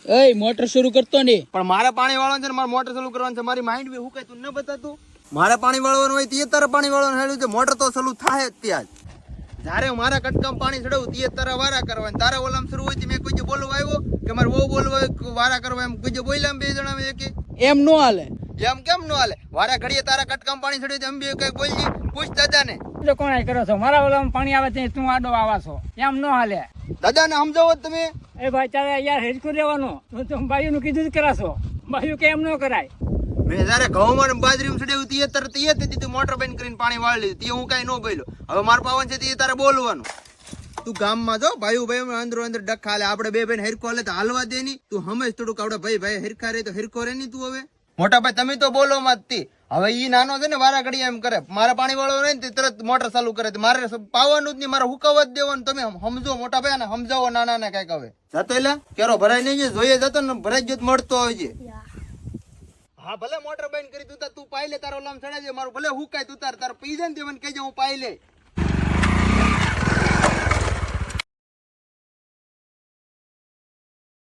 એ motor શરૂ કરતો નહીં. પણ મારે પાણી વાળવાનું છે ને મારે મોટર ચાલુ કરવાનું છે. મારી માઇન્ડ બી હુકાય તું ન બતાતું. મારે પાણી વાળવાનું હોય તે તારે પાણી વાળવાનું હેડ્યું છે. મોટર તો ચાલુ થાય જ ત્યાં જ. જ્યારે મારા કટકામ પાણી ચડાવું તે તારા વારા કરવાનું. તારા ઓલામ શરૂ હોય મેં કોઈ બોલવા આવ્યો કે મારે બહુ બોલવા વારા કરવા એમ કોઈ બોલ્યા બે જણા કે એમ નો હાલે. એમ કેમ નો હાલે? વારા ઘડીએ તારા કટકામ પાણી ચડ્યું એમ બે કઈ બોલજી પૂછ દાદાને. કોણ કરો છો? મારા ઓલામાં પાણી આવે છે તું આડો આવા છો, એમ નો હાલે. દાદાને સમજાવો તમે. એ ભાઈ તારે યાર હેરકું રહેવાનું. તું બાયુનું કીધું જ કરાશો. બાયુ કે એમ ન કરાય. મેં જયારે ઘઉંમાં બાજરીમાં ચડાવ્યું તે તરત એ દીધું મોટર બંધ કરીને પાણી વાળી લીધું. તે હું કઈ ન બોલ્યો. હવે માર પાવન છે તે તારે બોલવાનું. તું ગામમાં જો ભાઈ અંદર અંદર ડખા હાલે. આપણે બે ભાઈ હેરકો હાલે તો હાલવા દે નહીં. તું હમેશ થોડુંક આપણે ભાઈ હેરખા રહે તો હેરકો રે નહીં તું. હવે મોટા ભાઈ તમે તો બોલો માં જ. હવે ઈ નાનો છે ને વારા ઘડી એમ કરે. મારે પાણી વાળો રહે ને તરત મોટર ચાલુ કરે. મારે પાવાનું જ નહીં, મારે હુકાવા જ દેવાનું. તમે સમજો મોટા ભાઈ ને સમજાવો નાના ને કઈક. હવે જતો એટલે કેરો ભરાય નહીં, જોઈએ જતો ને ભરાઈ જ મળતો હોય છે. હા ભલે મોટર બંધ કરી તું પાઈ લે. તારો લામ ચડાજે. મારું ભલે હુકાય તું તાર પી જાય ને તે મને કહેજે હું પાઈ લે.